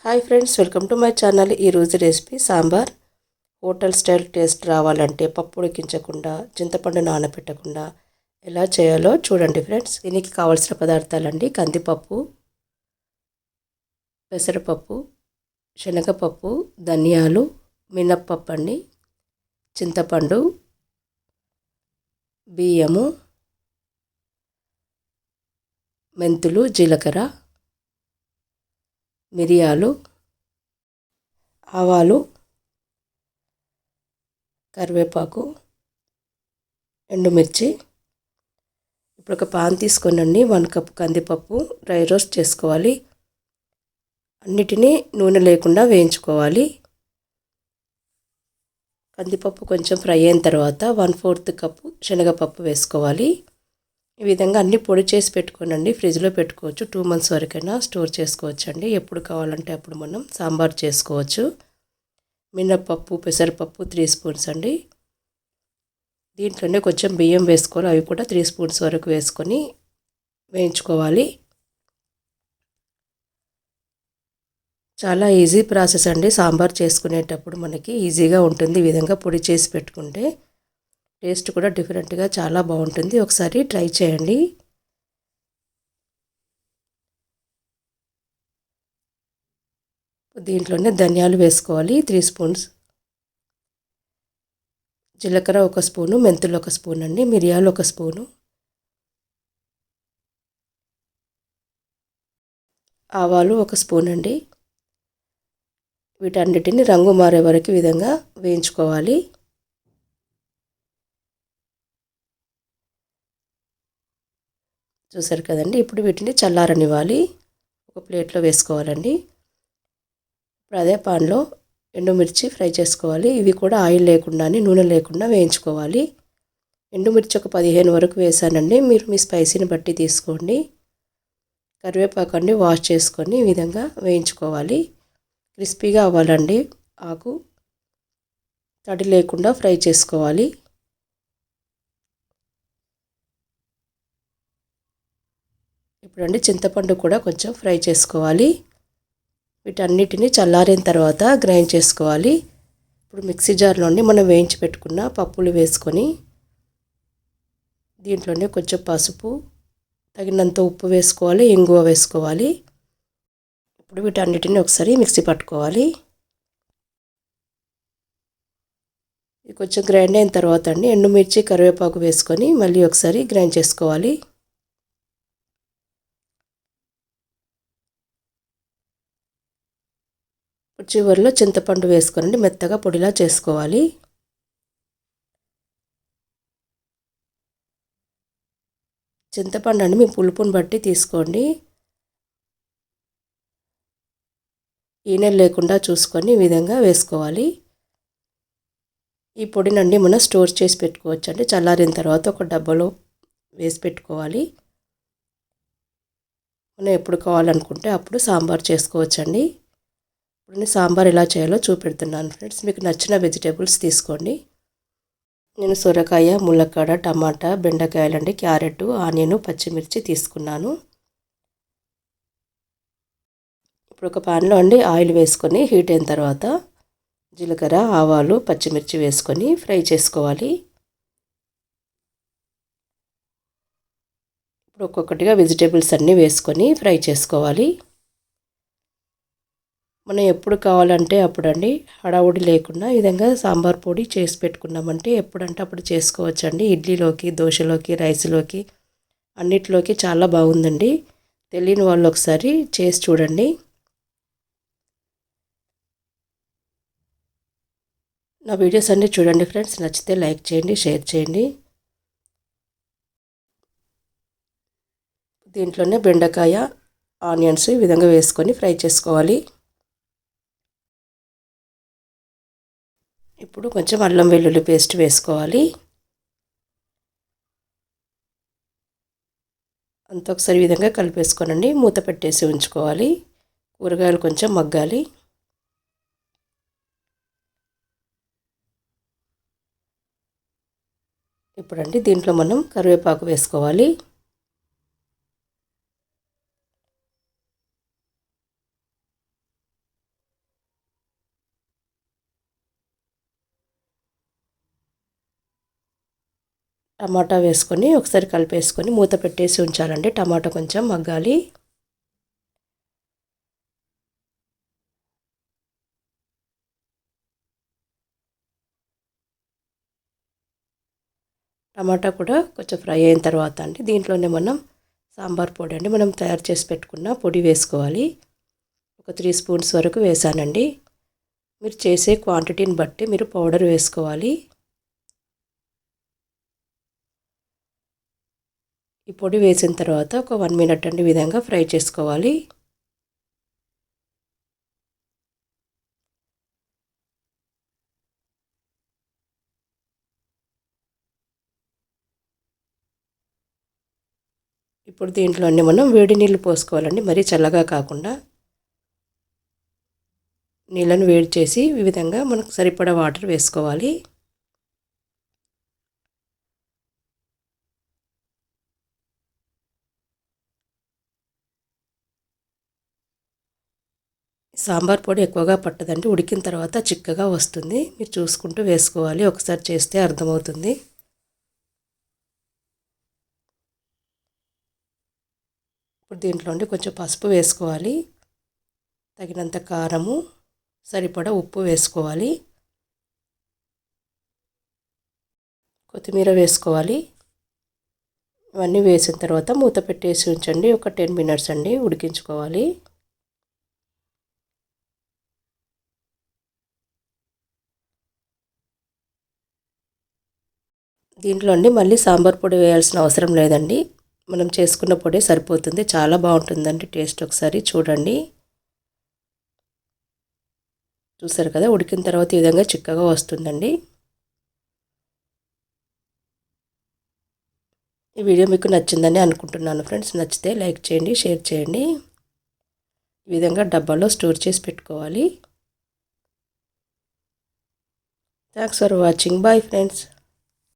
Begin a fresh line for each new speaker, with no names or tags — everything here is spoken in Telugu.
Hi friends, welcome to my channel. ఈరోజు recipe sambar. Hotel style taste రావాలంటే పప్పు ఉడికించకుండా, చింతపండు నానబెట్టకుండా ఎలా చేయాలో చూడండి ఫ్రెండ్స్. దీనికి కావాల్సిన పదార్థాలండి: కందిపప్పు, పెసరపప్పు, శనగపప్పు, ధనియాలు, మినప్పప్పు అండి, చింతపండు, బియ్యము, మెంతులు, జీలకర్ర, మిరియాలు, ఆవాలు, కరివేపాకు, ఎండుమిర్చి. ఇప్పుడు ఒక పాన్ తీసుకోనండి. 1 కప్ కందిపప్పు డ్రై రోస్ట్ చేసుకోవాలి. అన్నిటినీ నూనె లేకుండా వేయించుకోవాలి. కందిపప్పు కొంచెం ఫ్రై అయిన తర్వాత 1/4 కప్పు శనగపప్పు వేసుకోవాలి. ఈ విధంగా అన్నీ పొడి చేసి పెట్టుకోనండి. ఫ్రిడ్జ్లో పెట్టుకోవచ్చు. 2 months వరకైనా స్టోర్ చేసుకోవచ్చు అండి. ఎప్పుడు కావాలంటే అప్పుడు మనం సాంబార్ చేసుకోవచ్చు. మినప్పప్పు, పెసరపప్పు 3 స్పూన్స్ అండి. దీంట్లోనే కొంచెం బియ్యం వేసుకోవాలి. అవి కూడా 3 స్పూన్స్ వరకు వేసుకొని వేయించుకోవాలి. చాలా ఈజీ ప్రాసెస్ అండి. సాంబార్ చేసుకునేటప్పుడు మనకి ఈజీగా ఉంటుంది. ఈ విధంగా పొడి చేసి పెట్టుకుంటే టేస్ట్ కూడా డిఫరెంట్గా చాలా బాగుంటుంది. ఒకసారి ట్రై చేయండి. దీంట్లోనే ధనియాలు వేసుకోవాలి 3 స్పూన్స్, జీలకర్ర 1 స్పూను, మెంతులు 1 స్పూన్ అండి, మిరియాలు 1 స్పూను, ఆవాలు 1 స్పూన్ అండి. వీటన్నిటిని రంగు మారే వరకు విధంగా వేయించుకోవాలి. చూసారు కదండి. ఇప్పుడు వీటిని చల్లారనివ్వాలి. ఒక ప్లేట్లో వేసుకోవాలండి. ఇప్పుడు అదే పాన్లో ఎండుమిర్చి ఫ్రై చేసుకోవాలి. ఇవి కూడా ఆయిల్ లేకుండానే, నూనె లేకుండా వేయించుకోవాలి. ఎండుమిర్చి ఒక 15 వరకు వేసానండి. మీరు మీ స్పైసీని బట్టి తీసుకోండి. కరివేపాకు అండి వాష్ చేసుకొని ఈ విధంగా వేయించుకోవాలి. క్రిస్పీగా అవ్వాలండి. ఆకు తడి లేకుండా ఫ్రై చేసుకోవాలి. ఇప్పుడండి చింతపండు కూడా కొంచెం ఫ్రై చేసుకోవాలి. వీటన్నిటిని చల్లారిన తర్వాత గ్రైండ్ చేసుకోవాలి. ఇప్పుడు మిక్సీ జార్లోని మనం వేయించి పెట్టుకున్న పప్పులు వేసుకొని దీంట్లోనే కొంచెం పసుపు, తగినంత ఉప్పు వేసుకోవాలి, ఇంగువ వేసుకోవాలి. ఇప్పుడు వీటన్నిటిని ఒకసారి మిక్సీ పట్టుకోవాలి. ఇది కొంచెం గ్రైండ్ అయిన తర్వాత అండి ఎండుమిర్చి, కరివేపాకు వేసుకొని మళ్ళీ ఒకసారి గ్రైండ్ చేసుకోవాలి. చివరిలో చింతపండు వేసుకొని మెత్తగా పొడిలా చేసుకోవాలి. చింతపండు అండి మీ పులుపుని బట్టి తీసుకోండి. ఈనెలు లేకుండా చూసుకొని ఈ విధంగా వేసుకోవాలి. ఈ పొడినండి మనం స్టోర్ చేసి పెట్టుకోవచ్చు అండి. చల్లారిన తర్వాత ఒక డబ్బాలో వేసి పెట్టుకోవాలి. మనం ఎప్పుడు కావాలనుకుంటే అప్పుడు సాంబార్ చేసుకోవచ్చండి. ఇప్పుడు నేను సాంబార్ ఎలా చేయాలో చూపెడుతున్నాను ఫ్రెండ్స్. మీకు నచ్చిన వెజిటేబుల్స్ తీసుకోండి. నేను సొరకాయ, ములక్కాడ, టమాటా, బెండకాయలండి, క్యారెట్, ఆనియన్, పచ్చిమిర్చి తీసుకున్నాను. ఇప్పుడు ఒక పాన్లో అండి ఆయిల్ వేసుకొని హీట్ అయిన తర్వాత జీలకర్ర, ఆవాలు, పచ్చిమిర్చి వేసుకొని ఫ్రై చేసుకోవాలి. ఇప్పుడు ఒక్కొక్కటిగా వెజిటేబుల్స్ అన్నీ వేసుకొని ఫ్రై చేసుకోవాలి. మనం ఎప్పుడు కావాలంటే అప్పుడండి హడావుడి లేకుండా ఈ విధంగా సాంబార్ పొడి చేసి పెట్టుకున్నామంటే ఎప్పుడంటే అప్పుడు చేసుకోవచ్చండి. ఇడ్లీలోకి, దోశలోకి, రైస్లోకి అన్నిటిలోకి చాలా బాగుందండి. తెలియని వాళ్ళు ఒకసారి చేసి చూడండి. నా వీడియోస్ అన్నీ చూడండి ఫ్రెండ్స్. నచ్చితే లైక్ చేయండి, షేర్ చేయండి. దీంట్లోనే బెండకాయ, ఆనియన్స్ ఈ విధంగా వేసుకొని ఫ్రై చేసుకోవాలి. ఇప్పుడు కొంచెం అల్లం వెల్లుల్లి పేస్ట్ వేసుకోవాలి. అంతా ఒకసారి విధంగా కలిపేసుకోనండి. మూత పెట్టేసి ఉంచుకోవాలి. కూరగాయలు కొంచెం మగ్గాలి. ఇప్పుడండి దీంట్లో మనం కరివేపాకు వేసుకోవాలి. టమాటా వేసుకొని ఒకసారి కలిపేసుకొని మూత పెట్టేసి ఉంచాలండి. టమాటా కొంచెం మగ్గాలి. టమాటా కూడా కొంచెం ఫ్రై అయిన తర్వాత అండి దీంట్లోనే మనం సాంబార్ పొడి అండి మనం తయారు చేసి పెట్టుకున్న పొడి వేసుకోవాలి. ఒక 3 స్పూన్స్ వరకు వేసానండి. మీరు చేసే క్వాంటిటీని బట్టి మీరు పౌడర్ వేసుకోవాలి. ఈ పొడి వేసిన తర్వాత ఒక 1 మినిట్ అండి విధంగా ఫ్రై చేసుకోవాలి. ఇప్పుడు దీంట్లోనే మనం వేడి నీళ్ళు పోసుకోవాలండి. మరీ చల్లగా కాకుండా నీళ్ళను వేడి చేసి ఈ విధంగా మనకు సరిపడా వాటర్ వేసుకోవాలి. సాంబార్ పొడి ఎక్కువగా పట్టదండి. ఉడికిన తర్వాత చిక్కగా వస్తుంది. మీరు చూసుకుంటూ వేసుకోవాలి. ఒకసారి చేస్తే అర్థమవుతుంది. ఇప్పుడు దీంట్లో కొంచెం పసుపు వేసుకోవాలి. తగినంత కారము, సరిపడా ఉప్పు వేసుకోవాలి. కొత్తిమీర వేసుకోవాలి. ఇవన్నీ వేసిన తర్వాత మూత పెట్టేసి ఉంచండి. ఒక 10 మినిట్స్ అండి ఉడికించుకోవాలి. దీంట్లో మళ్ళీ సాంబార్ పొడి వేయాల్సిన అవసరం లేదండి. మనం చేసుకున్న పొడి సరిపోతుంది. చాలా బాగుంటుందండి టేస్ట్. ఒకసారి చూడండి. చూసారు కదా ఉడికిన తర్వాత ఈ విధంగా చిక్కగా వస్తుందండి. ఈ వీడియో మీకు నచ్చిందని అనుకుంటున్నాను ఫ్రెండ్స్. నచ్చితే లైక్ చేయండి, షేర్ చేయండి. ఈ విధంగా డబ్బాలో స్టోర్ చేసి పెట్టుకోవాలి. Thanks for watching. Bye friends.